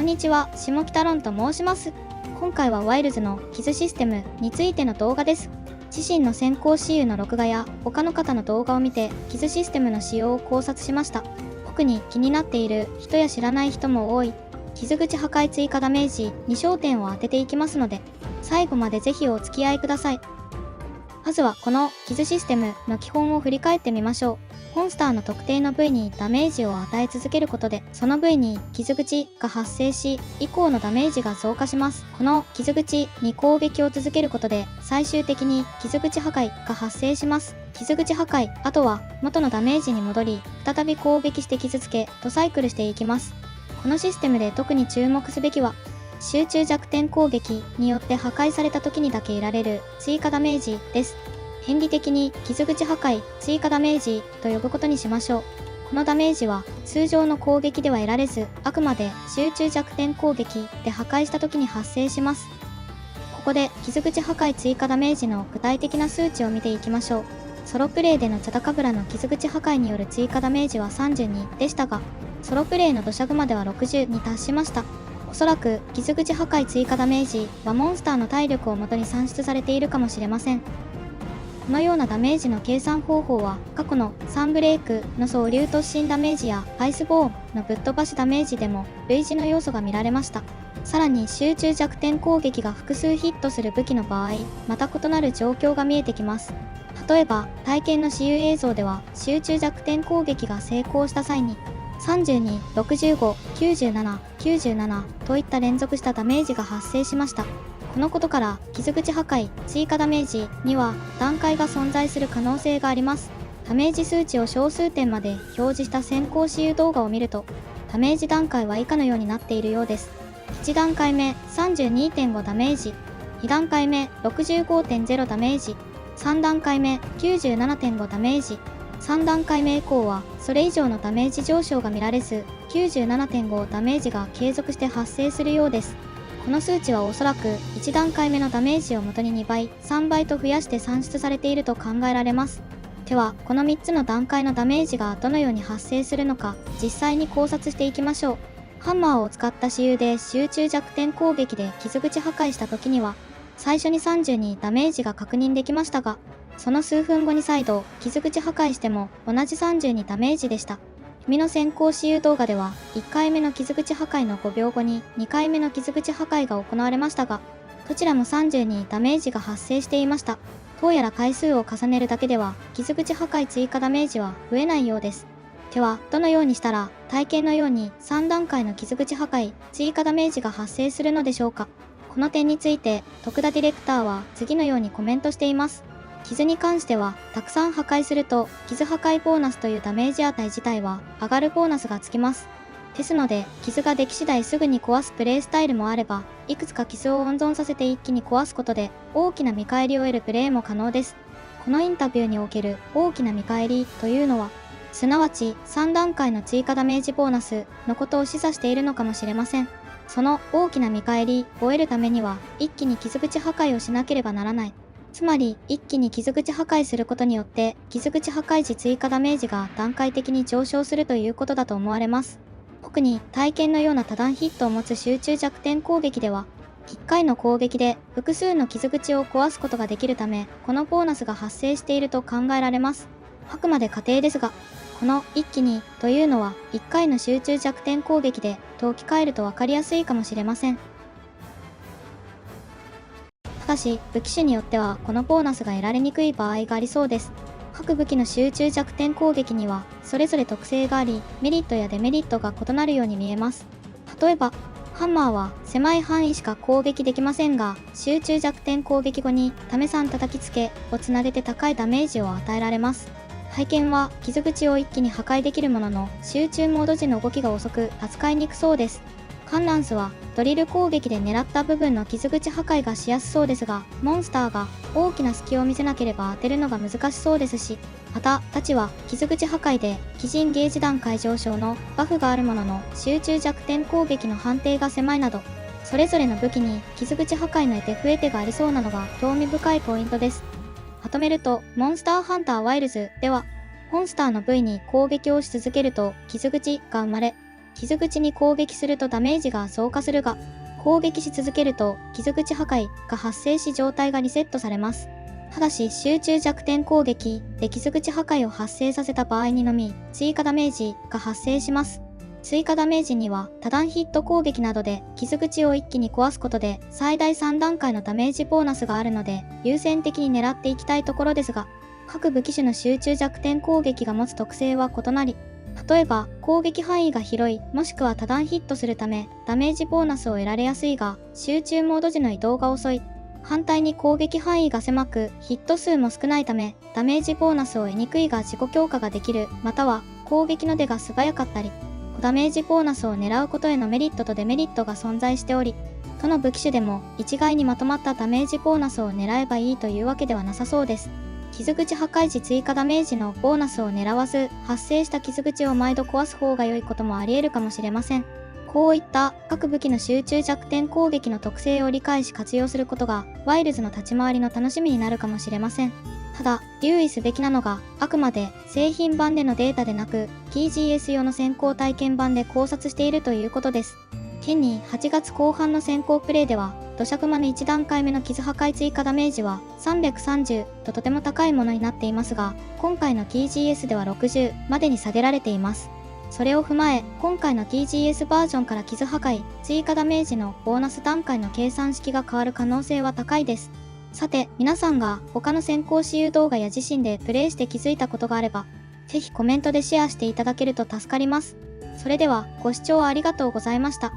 にちは、下北ロンと申します。今回はワイルズの傷システムについての動画です。自身の先行私有の録画や他の方の動画を見て傷システムの使用を考察しました。特に気になっている人や知らない人も多い傷口破壊追加ダメージに焦点を当てていきますので、最後までぜひお付き合いください。まずはこの傷システムの基本を振り返ってみましょう。モンスターの特定の部位にダメージを与え続けることで、その部位に傷口が発生し、以降のダメージが増加します。この傷口に攻撃を続けることで、最終的に傷口破壊が発生します。傷口破壊、あとは元のダメージに戻り、再び攻撃して傷つけとサイクルしていきます。このシステムで特に注目すべきは、集中弱点攻撃によって破壊された時にだけ得られる追加ダメージです。変義的に傷口破壊追加ダメージと呼ぶことにしましょう。このダメージは通常の攻撃では得られず、あくまで集中弱点攻撃で破壊した時に発生します。ここで傷口破壊追加ダメージの具体的な数値を見ていきましょう。ソロプレイでのチャタカブラの傷口破壊による追加ダメージは32でしたが、ソロプレイの土砂熊では60に達しました。おそらく傷口破壊追加ダメージはモンスターの体力をもとに算出されているかもしれません。このようなダメージの計算方法は過去のサンブレイクの総流突進ダメージやアイスボーンのぶっ飛ばしダメージでも類似の要素が見られました。さらに集中弱点攻撃が複数ヒットする武器の場合、また異なる状況が見えてきます。例えば体験の私有映像では集中弱点攻撃が成功した際に32、65、97、97といった連続したダメージが発生しました。このことから傷口破壊追加ダメージには段階が存在する可能性があります。ダメージ数値を小数点まで表示した先行私有動画を見ると、ダメージ段階は以下のようになっているようです。1段階目 32.5 ダメージ、2段階目 65.0 ダメージ、3段階目 97.5 ダメージ、3段階目以降はそれ以上のダメージ上昇が見られず、97.5 ダメージが継続して発生するようです。この数値はおそらく1段階目のダメージをもとに2倍、3倍と増やして算出されていると考えられます。では、この3つの段階のダメージがどのように発生するのか、実際に考察していきましょう。ハンマーを使った私有で集中弱点攻撃で傷口破壊した時には、最初に32ダメージが確認できましたが、その数分後に再度傷口破壊しても同じ32ダメージでした。君の先行私有動画では1回目の傷口破壊の5秒後に2回目の傷口破壊が行われましたが、どちらも32ダメージが発生していました。どうやら回数を重ねるだけでは傷口破壊追加ダメージは増えないようです。では、どのようにしたら体験のように3段階の傷口破壊追加ダメージが発生するのでしょうか。この点について徳田ディレクターは次のようにコメントしています。傷に関しては、たくさん破壊すると、傷破壊ボーナスというダメージ値自体は上がるボーナスがつきます。ですので、傷ができ次第すぐに壊すプレイスタイルもあれば、いくつか傷を温存させて一気に壊すことで、大きな見返りを得るプレイも可能です。このインタビューにおける大きな見返りというのは、すなわち3段階の追加ダメージボーナスのことを示唆しているのかもしれません。その大きな見返りを得るためには、一気に傷口破壊をしなければならない。つまり、一気に傷口破壊することによって、傷口破壊時追加ダメージが段階的に上昇するということだと思われます。特に、体験のような多段ヒットを持つ集中弱点攻撃では、1回の攻撃で複数の傷口を壊すことができるため、このボーナスが発生していると考えられます。あくまで仮定ですが、この一気にというのは、1回の集中弱点攻撃で、と置き換えると分かりやすいかもしれません。しかし、武器種によってはこのボーナスが得られにくい場合がありそうです。各武器の集中弱点攻撃にはそれぞれ特性があり、メリットやデメリットが異なるように見えます。例えば、ハンマーは狭い範囲しか攻撃できませんが、集中弱点攻撃後にタメ3叩きつけをつなげて高いダメージを与えられます。体験は傷口を一気に破壊できるものの、集中モード時の動きが遅く扱いにくそうです。カンランスはドリル攻撃で狙った部分の傷口破壊がしやすそうですが、モンスターが大きな隙を見せなければ当てるのが難しそうですし、また、たちは傷口破壊で基準ゲージ段階上昇のバフがあるものの集中弱点攻撃の判定が狭いなど、それぞれの武器に傷口破壊の得手不得手がありそうなのが興味深いポイントです。まとめると、モンスターハンターワイルズでは、モンスターの部位に攻撃をし続けると傷口が生まれ、傷口に攻撃するとダメージが増加するが、攻撃し続けると傷口破壊が発生し状態がリセットされます。ただし集中弱点攻撃で傷口破壊を発生させた場合にのみ追加ダメージが発生します。追加ダメージには多段ヒット攻撃などで傷口を一気に壊すことで最大3段階のダメージボーナスがあるので優先的に狙っていきたいところですが、各武器種の集中弱点攻撃が持つ特性は異なり、例えば攻撃範囲が広いもしくは多段ヒットするためダメージボーナスを得られやすいが集中モード時の移動が遅い。反対に攻撃範囲が狭くヒット数も少ないためダメージボーナスを得にくいが自己強化ができる、または攻撃の出が素早かったり、ダメージボーナスを狙うことへのメリットとデメリットが存在しており、どの武器種でも一概にまとまったダメージボーナスを狙えばいいというわけではなさそうです。傷口破壊時追加ダメージのボーナスを狙わず、発生した傷口を毎度壊す方が良いこともあり得るかもしれません。こういった各武器の集中弱点攻撃の特性を理解し活用することが、ワイルズの立ち回りの楽しみになるかもしれません。ただ、留意すべきなのが、あくまで製品版でのデータでなく、TGS 用の先行体験版で考察しているということです。現に8月後半の先行プレイでは、土砂熊の1段階目の傷破壊追加ダメージは330ととても高いものになっていますが、今回の TGS では60までに下げられています。それを踏まえ、今回の TGS バージョンから傷破壊追加ダメージのボーナス段階の計算式が変わる可能性は高いです。さて、皆さんが他の先行私有動画や自身でプレイして気づいたことがあれば、ぜひコメントでシェアしていただけると助かります。それでは、ご視聴ありがとうございました。